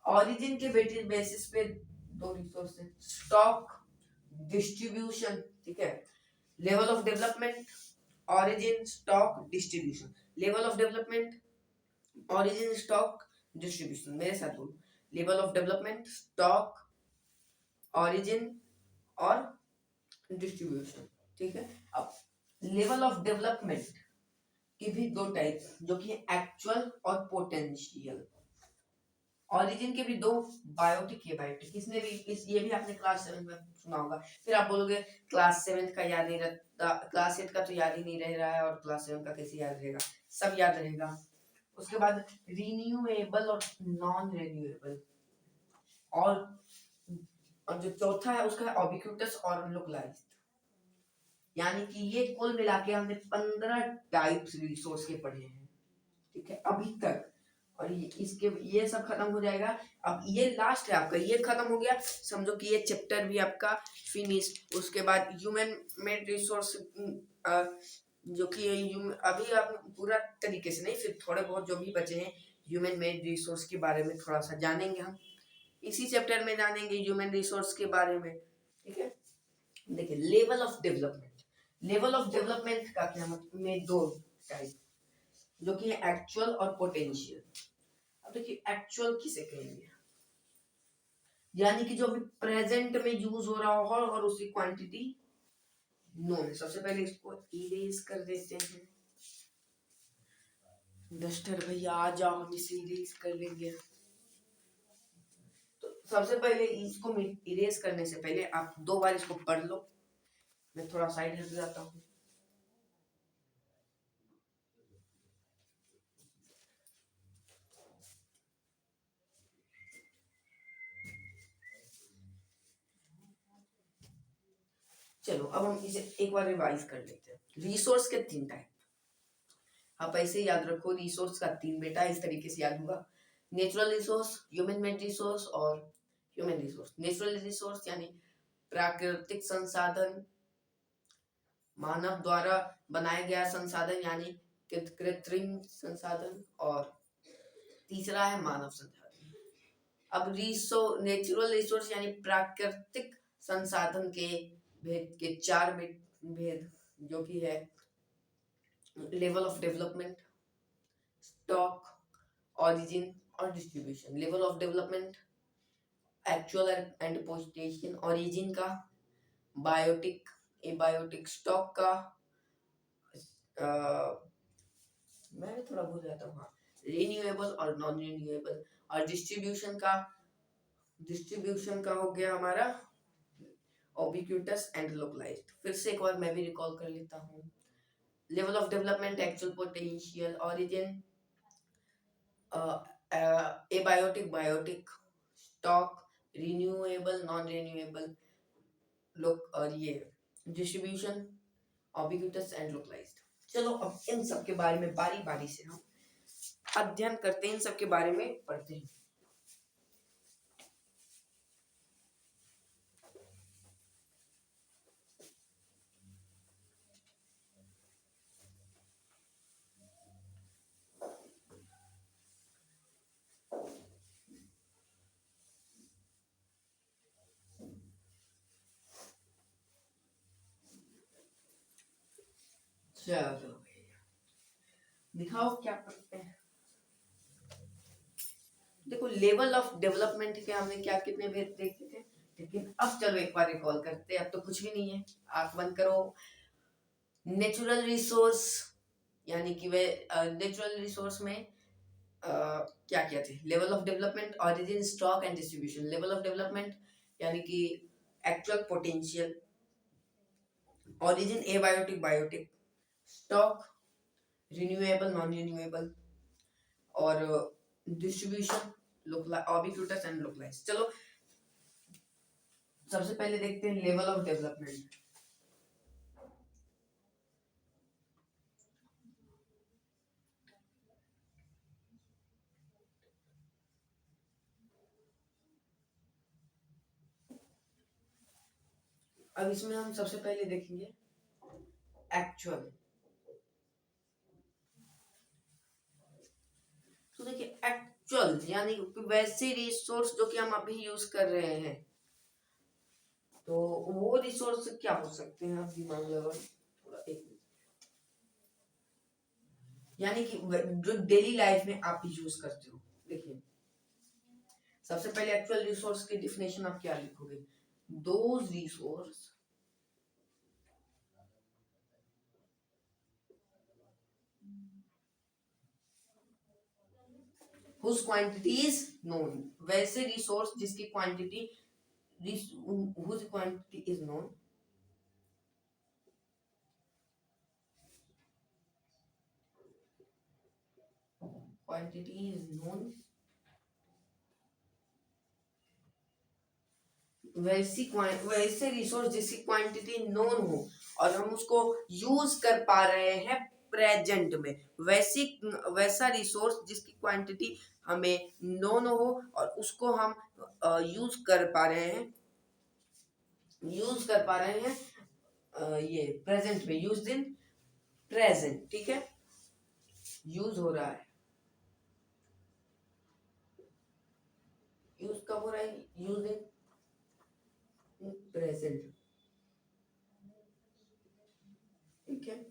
S1: ओरिजिन के बेसिस पे 2 रिसोर्स है, स्टॉक, डिस्ट्रीब्यूशन, ठीक है। Level of development, origin, stock, distribution. Level of development, origin, stock, distribution. मेरे साथ बोलो, level of development, stock, origin और डिस्ट्रीब्यूशन, ठीक है। अब लेवल ऑफ डेवलपमेंट के भी 2 टाइप, जो कि एक्चुअल और पोटेंशियल। ओरिजिन के भी 2, बायोटिक, ये बायोटिक। इसने भी ये भी आपने क्लास 7 में सुना होगा। फिर आप बोलोगे क्लास 7 का याद नहीं रहता, क्लास 8 का तो याद ही नहीं रह रहा है, और क्लास 7 का कैसे याद रहेगा, सब याद रहेगा। उसके बाद रिन्यूएबल और नॉन रिन्यूएबल, और जो चौथा है उसका है ऑबिक्विटस और लोकलाइज्ड। यानी कि ये कुल मिला के हमने 15 टाइप्स रिसोर्स के पढ़े हैं, ठीक है, अभी तक। और इसके ये सब खत्म हो जाएगा। अब ये लास्ट है आपका, ये खत्म हो गया, समझो कि ये चैप्टर भी आपका फिनिश। उसके बाद ह्यूमन मेड रिसोर्स, जो कि अभी आप पूरा तरीके से नहीं, फिर थोड़े बहुत जो भी बचे हैं ह्यूमन मेड रिसोर्स के बारे में थोड़ा सा जानेंगे हम, इसी चैप्टर में जानेंगे ह्यूमन रिसोर्स के बारे में, ठीक है। देखिए, level of development. Level of development का क्या मतलब, में 2 टाइप, जो कि है एक्चुअल और पोटेंशियल। अब देखिए, एक्चुअल किसे कहेंगे, यानी कि जो भी प्रेजेंट में यूज हो रहा होगा और उसकी क्वांटिटी नो है। सबसे पहले इसको इरेज कर देते हैं, डस्टर भैया आ जाओ, हम इसे इरेज कर लेंगे। तो सबसे पहले इसको इरेज करने से पहले आप 2 बार इसको पढ़ लो। मैं थोड़ा साइड हट जाता हूँ। चलो, अब हम इसे एक बार रिवाइज कर लेते हैं। रिसोर्स के 3 टाइप, आप ऐसे याद रखो, रिसोर्स का 3 बेटा, इस तरीके से याद होगा। Natural resource, human made resource और ह्यूमन रिसोर्स। नेचुरल रिसोर्स यानी प्राकृतिक संसाधन, मानव द्वारा बनाया गया संसाधन यानी कृत्रिम संसाधन, और तीसरा है मानव संसाधन। अब नेचुरल रिसोर्स यानी प्राकृतिक संसाधन के भेद के 4 भेद, जो कि है level of development, stock, origin और distribution. Level of development actual and पोस्टेशन, ओरिजिन का, बायोटिक, एबायोटिक, स्टॉक का, मैं भी थोड़ा भूल जाता हूँ, हाँ, रिन्यूएबल और नॉन रिन्यूएबल। और डिस्ट्रीब्यूशन का हो गया हमारा ओबिक्विटस एंड लोकलाइज्ड। फिर से एक बार मैं भी रिकॉल कर लेता हूँ। Level of development actual, potential, origin, abiotic, biotic, stock, renewable, non renewable, लोक, और ये डिस्ट्रीब्यूशन, ऑबिक्विटस एंड लोकलाइज्ड। चलो, अब इन सब के बारे में बारी बारी से हम अध्ययन करते हैं, इन सब के बारे में पढ़ते हैं। चलो दिखाओ क्या पढ़ते हैं। देखो लेवल ऑफ डेवलपमेंट के हमने क्या कितने भेद देखे थे, लेकिन अब चलो एक बार रिकॉल करते हैं। अब तो कुछ भी नहीं है, आंख बंद करो। नेचुरल रिसोर्स यानी कि वे नेचुरल रिसोर्स में क्या क्या थे? Level of development, origin, stock and distribution. Level of development यानी कि actual potential, origin abiotic biotic, stock renewable non renewable, और डिस्ट्रीब्यूशन ऑबिक्यूटस एंड लोकलाइज। चलो सबसे पहले देखते हैं लेवल ऑफ डेवलपमेंट। अब इसमें हम सबसे पहले देखेंगे एक्चुअल। तो देखिए एक्चुअल यानी वैसे रिसोर्स जो कि हम अभी यूज कर रहे हैं, तो वो रिसोर्स क्या हो सकते हैं? आप दिमाग लगाओ थोड़ा, एक मिनट। यानी कि जो डेली लाइफ में आप यूज करते हो। देखिए सबसे पहले एक्चुअल रिसोर्स की डिफिनेशन आप क्या लिखोगे? Those resource whose quantity is known। वैसे रिसोर्स जिसकी quantity whose quantity is known, quantity is known, वैसे रिसोर्स जिसकी क्वांटिटी नोन हो और हम उसको यूज कर पा रहे हैं प्रेजेंट में। वैसा रिसोर्स जिसकी क्वांटिटी हमें नोन हो और उसको हम यूज कर पा रहे हैं, ये प्रेजेंट में, यूज इन प्रेजेंट। ठीक है, यूज हो रहा है। यूज कब हो रहा है? Use in present. ठीक है,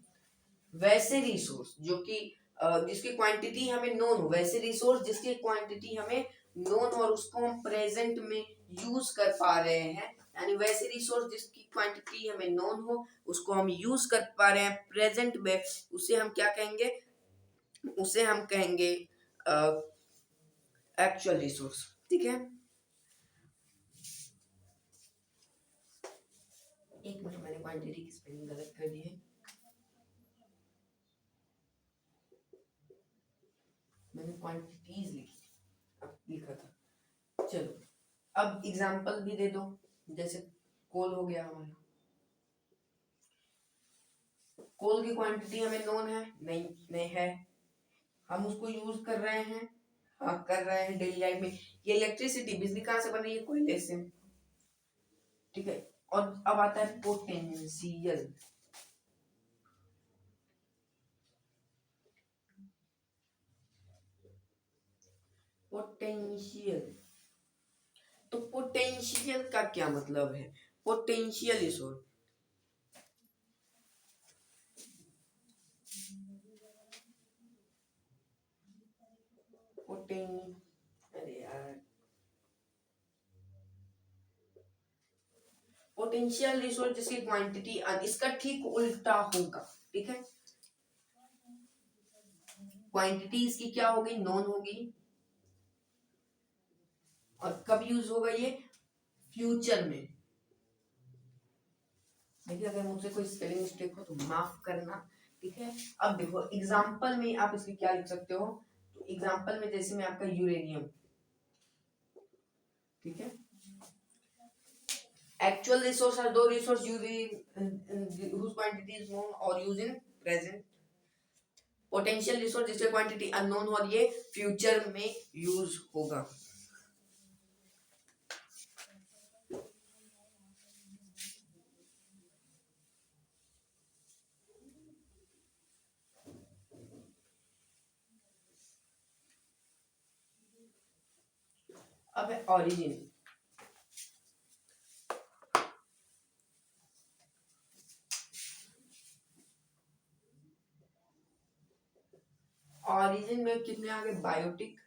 S1: वैसे रिसोर्स जो कि जिसकी क्वांटिटी हमें नोन हो, वैसे रिसोर्स जिसकी क्वांटिटी हमें नोन हो और उसको हम प्रेजेंट में यूज कर पा रहे हैं। यानी वैसे रिसोर्स जिसकी क्वांटिटी हमें नोन हो उसको हम यूज कर पा रहे हैं प्रेजेंट में, उसे हम क्या कहेंगे? उसे हम कहेंगे एक्चुअल रिसोर्स। ठीक है, एक मिनट, मैंने क्वांटिटी की स्पेलिंग गलत कर दी है। मैंने क्वांटिटीज लिखा था। चलो अब एग्जांपल भी दे दो। जैसे कोल हो गया हमारा, कोल की क्वांटिटी हमें नोन है? नहीं, नहीं है। हम उसको यूज कर रहे हैं? हाँ कर रहे हैं डेली लाइफ में। ये इलेक्ट्रिसिटी, बिजली कहाँ से बन रही है? कोयले से। ठीक है, और अब आता है पोटेंशियल। पोटेंशियल, तो पोटेंशियल का क्या मतलब है? पोटेंशियल रिसोर्स, अरे यार, पोटेंशियल रिसोर्स जिसकी क्वांटिटी, इसका ठीक उल्टा होगा। ठीक है, क्वांटिटी इसकी क्या होगी? नोन होगी। और कब यूज होगा ये? फ्यूचर में। देखिए अगर मुझसे कोई स्पेलिंग मिस्टेक हो तो माफ करना। ठीक है, अब देखो एग्जांपल में आप इसकी क्या लिख सकते हो? तो एग्जांपल में जैसे मैं आपका यूरेनियम। ठीक है, एक्चुअल रिसोर्स आर दो resource use in whose quantity is known or used in present। Potential resource जिसका क्वांटिटी अननोन और ये फ्यूचर में यूज होगा। अब है ऑरिजिन। ऑरिजिन में कितने आगे, बायोटिक,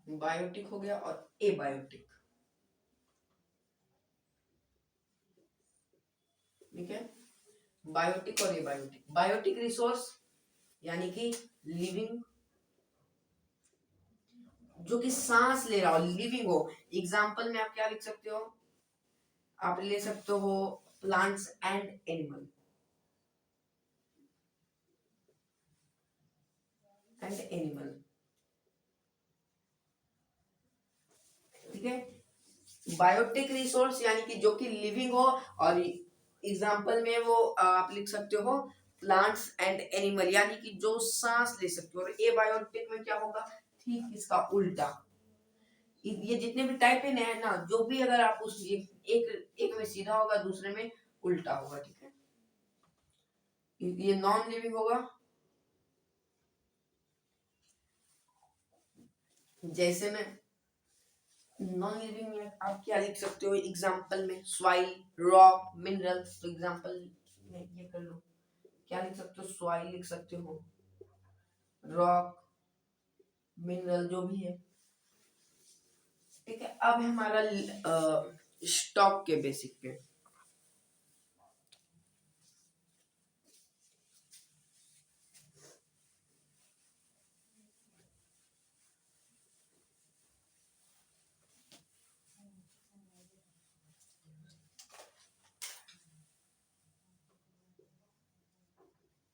S1: बायोटिक हो गया और एबायोटिक। ठीक है, बायोटिक और एबायोटिक। बायोटिक रिसोर्स यानी कि लिविंग, जो कि सांस ले रहा हो, लिविंग हो। एग्जाम्पल में आप क्या लिख सकते हो, आप ले सकते हो प्लांट्स एंड एनिमल, ठीक है। बायोटिक रिसोर्स यानी कि जो कि लिविंग हो, और एग्जाम्पल में वो आप लिख सकते हो प्लांट्स एंड एनिमल, यानी कि जो सांस ले सकते हो। और एबायोटिक में क्या होगा, ठीक इसका उल्टा। ये जितने भी टाइप है ना, जो भी अगर आप उस एक में सीधा होगा, दूसरे में उल्टा होगा। ठीक है, ये नॉन लिविंग होगा। जैसे में नॉन लिविंग में आप क्या लिख सकते हो, एग्जांपल में सॉइल, रॉक, मिनरल। तो एग्जांपल में ये कर लो, क्या लिख सकते हो, सॉइल लिख सकते हो, रॉक, मिनरल, जो भी है। ठीक है, अब है हमारा स्टॉक के बेसिक पे।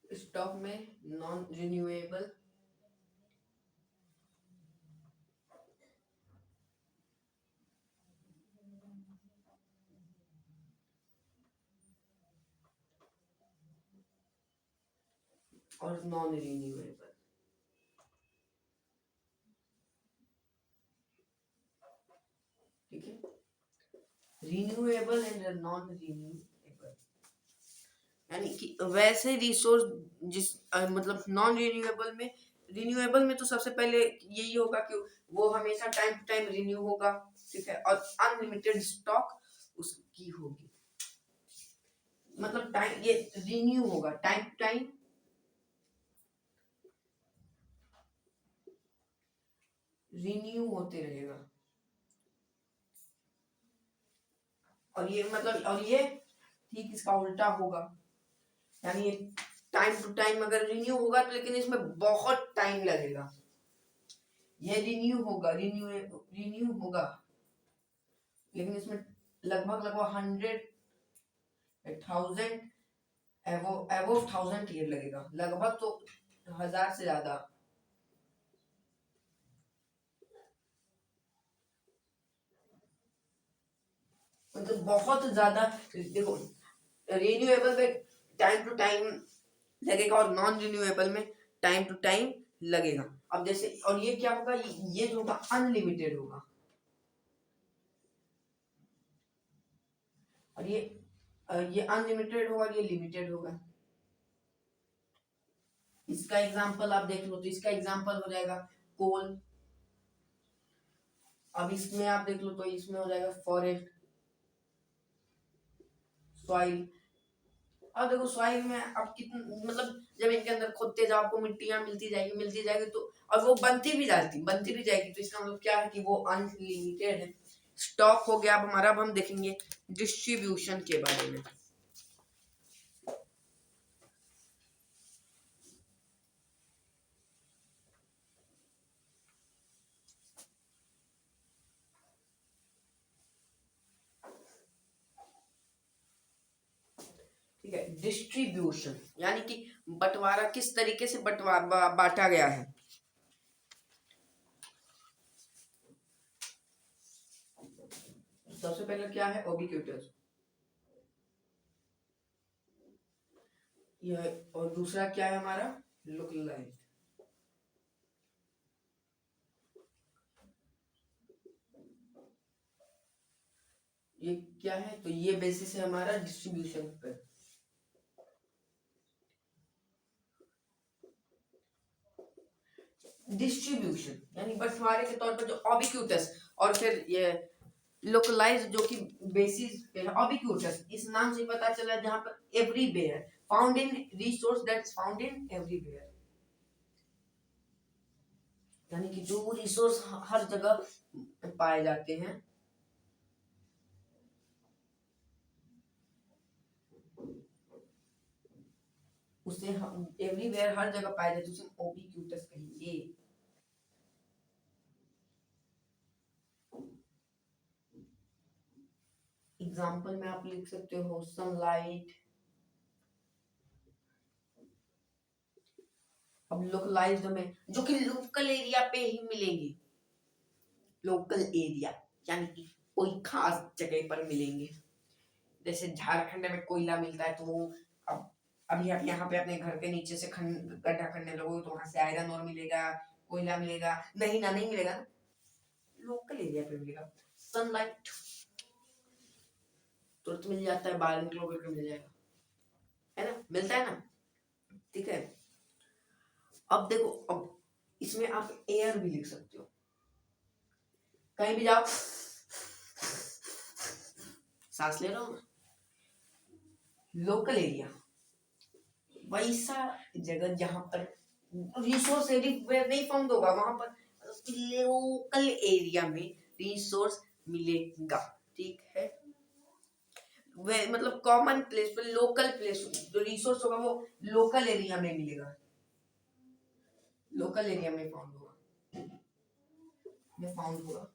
S1: स्टॉक में नॉन रिन्यूएबल और नॉन रिन्यूएबल। ठीक है, रिन्यूएबल एंड नॉन रिन्यूएबल, यानी कि वैसे रिसोर्स जिस मतलब नॉन रिन्यूएबल में, रिन्यूएबल में तो सबसे पहले यही होगा कि वो हमेशा टाइम टू टाइम रिन्यू होगा। ठीक है, और अनलिमिटेड स्टॉक उसकी होगी, मतलब टाइम, ये रिन्यू होगा टाइम टू टाइम, रिन्यू होते रहेगा। और ये मतलब, और ये ठीक इसका उल्टा होगा, यानी ये टाइम टू टाइम अगर रिन्यू होगा तो, लेकिन इसमें बहुत टाइम लगेगा। ये रिन्यू होगा, रिन्यू होगा, लेकिन इसमें लगभग लगभग 100,000 एवो 1000 ईयर लगेगा, लगभग तो 1000 से ज्यादा। मतलब बहुत ज्यादा। देखो, रिन्यूएबल में टाइम टू टाइम लगेगा और नॉन रिन्यूएबल में टाइम टू टाइम लगेगा। अब जैसे, और ये क्या होगा, ये जो होगा अनलिमिटेड होगा, और ये अनलिमिटेड होगा और ये लिमिटेड होगा। इसका एग्जांपल आप देख लो, तो इसका एग्जांपल हो जाएगा कोल। अब इसमें आप देख लो तो इसमें हो जाएगा फॉरेस्ट, सॉइल। अब देखो सॉइल में अब कितने, मतलब जमीन के अंदर खोदते जाओ, आपको मिट्टियां मिलती जाएगी तो, और वो बनती भी जाएगी, तो इसका मतलब क्या है कि वो अनलिमिटेड है। स्टॉक हो गया। अब हमारा, अब हम देखेंगे डिस्ट्रीब्यूशन के बारे में। ठीक है, डिस्ट्रीब्यूशन यानी कि बंटवारा, किस तरीके से बांटा गया है। सबसे पहले क्या है, ओबिक्यूटस। यह, और दूसरा क्या है हमारा, लोकलाइज्ड। ये क्या है, तो ये बेसिस है हमारा डिस्ट्रीब्यूशन पे। डिस्ट्रीब्यूशन यानी बंटवारे के तौर पर जो ऑबिक्यूटस, और फिर ये लोकलाइज जो कि बेसिस पे है ऑबिक्यूटस, इस नाम से पता चला जहां पर everywhere, found in resource that's found in everywhere, यानी कि जो रिसोर्स हर जगह पाए जाते हैं, उसे हम एवरीवेयर हर जगह पाए जाते हैं, उसे ओबिक्यूटस कहेंगे। एग्जाम्पल में आप लिख सकते हो सनलाइट। अब लोकलाइज्ड में जो कि लोकल एरिया पे ही मिलेंगे, लोकल एरिया यानी कि कोई खास जगह पर मिलेंगे। जैसे झारखंड में कोयला मिलता है तो वो, अब अभी आप यहाँ पे अपने घर के नीचे से गड्ढा करने लगोगे तो वहां से आयरन और मिलेगा, कोयला मिलेगा, नहीं ना, नहीं मिलेगा ना, लोकल एरिया पे मिलेगा। सनलाइट तुरंत मिल जाता है, 12 किलोमीटर मिल जाएगा, है ना, मिलता है ना, ठीक है। अब देखो, अब इसमें आप एयर भी लिख सकते हो, कहीं भी जाओ सांस ले रहा हूं, लोकल एरिया वैसा जगह जहां पर रिसोर्स एवरीवेयर नहीं फाउंड होगा, वहां पर लोकल एरिया में रिसोर्स मिलेगा, ठीक है। वे मतलब कॉमन प्लेस पर, लोकल प्लेस जो रिसोर्स होगा वो लोकल एरिया में मिलेगा, लोकल एरिया में फाउंड होगा, में फाउंड होगा।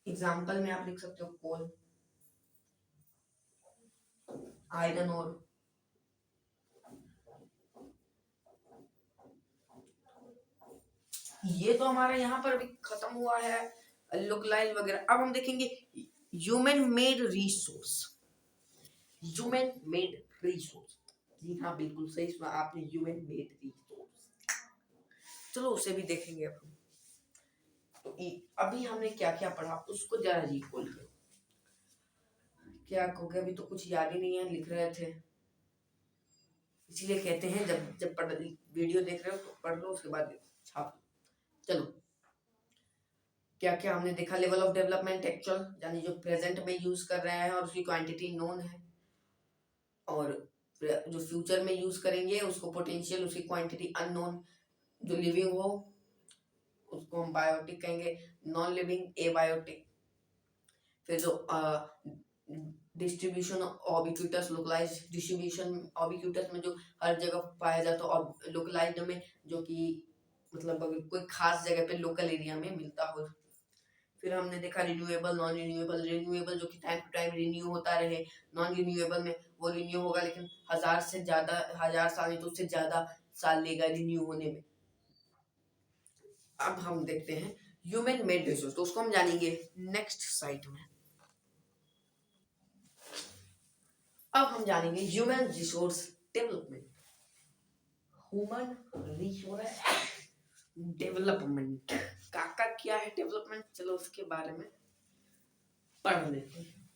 S1: एग्जाम्पल में आप लिख सकते हो कोल, आयरन और, ये तो हमारा यहाँ पर भी खत्म हुआ है लोकलाइज वगैरह। अब हम देखेंगे human made resource, human made resource, जी हाँ बिल्कुल सही सुना आपने, ह्यूमन मेड रिसोर्स, चलो उसे भी देखेंगे अब हम। तो अभी हमने क्या क्या पढ़ा उसको जरा रिकॉल करो, क्या हो गया, अभी तो कुछ याद ही नहीं है, लिख रहे थे, इसीलिए कहते हैं जब जब वीडियो देख रहे हो तो पढ़ लो, उसके बाद छाप लो। चलो क्या क्या हमने देखा, लेवल ऑफ डेवलपमेंट एक्चुअल यानी जो प्रेजेंट में यूज कर रहे हैं और उसकी क्वांटिटी नोन है, और जो फ्यूचर में यूज करेंगे उसको पोटेंशियल, उसकी क्वांटिटी अननोन। जो लिविंग हो उसको हम बायोटिक कहेंगे, नॉन लिविंग एबायोटिक। फिर जो डिस्ट्रीब्यूशन ऑबिक्यूटस, लोकलाइज डिस्ट्रीब्यूशन ऑबिक्यूटस में जो हर जगह पाया जाता है, और लोकलाइज्ड में जो कि मतलब अगर कोई खास जगह पे लोकल एरिया में मिलता हो। फिर हमने देखा रिन्यूएबल, नॉन रिन्यूएबल, रिन्यूएबल जो कि टाइम टू टाइम रिन्यू होता रहे, नॉन रिन्यूएबल में वो रिन्यू होगा लेकिन 1000 साल नहीं तो उससे ज्यादा साल लेगा रिन्यू होने में। अब हम देखते हैं ह्यूमन मेड रिसोर्स, तो उसको हम जानेंगे नेक्स्ट साइट में। अब हम जानेंगे human resource development, human resource development का क्या है डेवलपमेंट, चलो उसके बारे में पढ़ लेते हैं।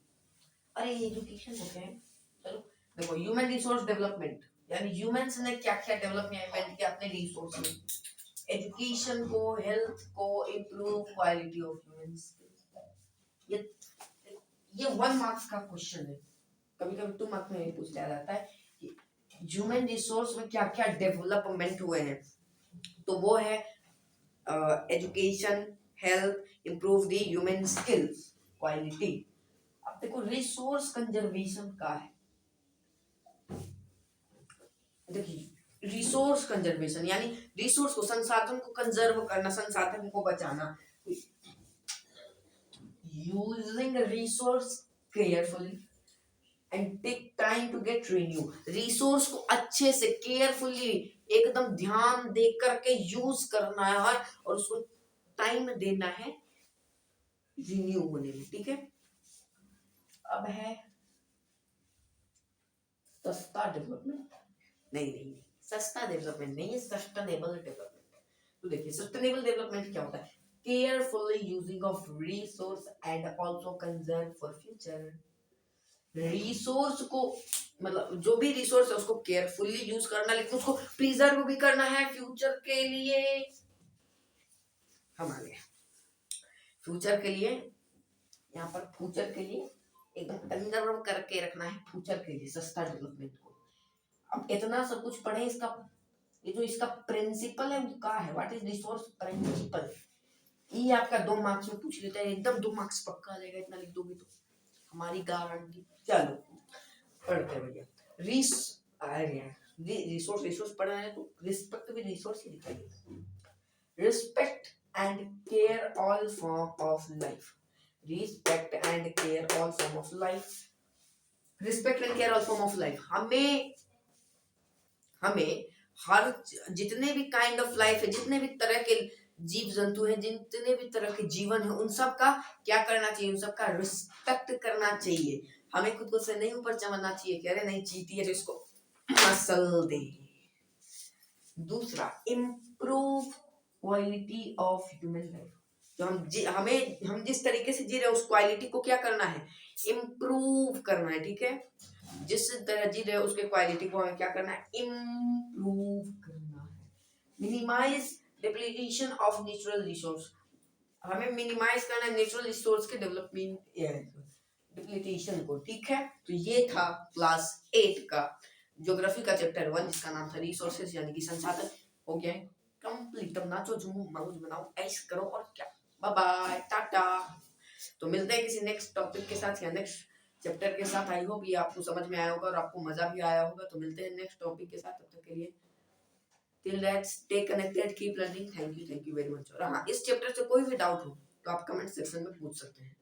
S1: अरे एजुकेशन हो गया है, चलो देखो ह्यूमन रिसोर्स डेवलपमेंट यानी ह्यूमंस ने क्या क्या डेवलपमेंट किया अपने रिसोर्स में, एजुकेशन को, हेल्थ को, improve quality of human skills. ये ये 1 मार्क्स का क्वेश्चन है, कभी कभी 2 मार्क्स में ये पूछ लिया जाता है कि ह्यूमन रिसोर्स में क्या क्या डेवलपमेंट हुए हैं, तो वो है education, health, improve the human skills, quality. अब देखो रिसोर्स कंजर्वेशन का है, देखिए रिसोर्स कंजर्वेशन यानी रिसोर्स को, संसाधन को कंजर्व करना, संसाधन को बचाना, using resource carefully and take time to get renew. Resource को अच्छे से केयरफुली एकदम ध्यान दे करके यूज करना है और उसको टाइम देना है रिन्यू होने में, ठीक है। अब है सस्ता डेवलपमेंट नहीं, सस्ता डेवलपमेंट नहीं है, सस्टेनेबल डेवलपमेंट। तो देखिए सस्टेनेबल डेवलपमेंट क्या होता है, carefully using of resource and also conserve for future. Resource को मतलब जो भी रिसोर्स है उसको केयरफुली यूज करना, लेकिन उसको प्रिजर्व भी करना है फ्यूचर के लिए, हमारे फ्यूचर के लिए, यहाँ पर फ्यूचर के लिए एकदम कंजर्व करके रखना है फ्यूचर के लिए सस्ता डेवलपमेंट को। अब इतना सब कुछ पढ़े, इसका ये जो इसका प्रिंसिपल है वो क्या है, व्हाट इज रिसोर्स प्रिंसिपल, ये आपका 2 मार्क्स में पूछ लेता है, एकदम 2 मार्क्स पक्का आ जाएगा, इतना लिख दोगे तो हमारी गारंटी। चलो पढ़ते हैं भैया। रिसोर्स रिसोर्स पढ़ना है तो रिस्पेक्ट भी रिसोर्स ही लिखाइए। Respect and care all form of life, respect and care all form of life, respect and care all form of life. हमें हर जितने भी काइंड ऑफ लाइफ है, जितने भी तरह के जीव जंतु हैं, जितने भी तरह के जीवन है, उन सब का क्या करना चाहिए, उन सब का रिस्पेक्ट करना चाहिए। हमें खुद को से नहीं ऊपर चमड़ना चाहिए कि अरे नहीं चींटी है तो इसको मसल दे। दूसरा, improve quality of human life, जो हम जिस तरीके से जी रहे हैं उस क्वालिटी को क्या करना है, इम्प्रूव करना है। ठीक है, जिस तरह जी रहे उसके क्वालिटी को हमें क्या करना है, इम्प्रूव करना है। Minimise depletion of natural resource, हमें मिनिमाइज करना है नेचुरल रिसोर्स के डेवलपमेंट डिप्लीशन को। ठीक है, तो ये था क्लास 8 का ज्योग्राफी का चैप्टर 1 जिसका नाम था रिसोर्सेज यानी कि संसाधन। हो गया है कंप्लीट। अब नाचो झूमो मौज बनाओ ऐश करो और क्या। बाय बाय टाटा। तो मिलते हैं किसी नेक्स्ट टॉपिक के साथ या नेक्स्ट चैप्टर के साथ। आई होप ये आपको समझ में आया होगा और आपको मजा भी आया होगा। तो मिलते हैं नेक्स्ट टॉपिक के साथ, तब तक के लिए till that stay connected, keep learning, thank you very much। और हाँ, इस चैप्टर से कोई भी डाउट हो तो आप कमेंट सेक्शन में पूछ सकते हैं।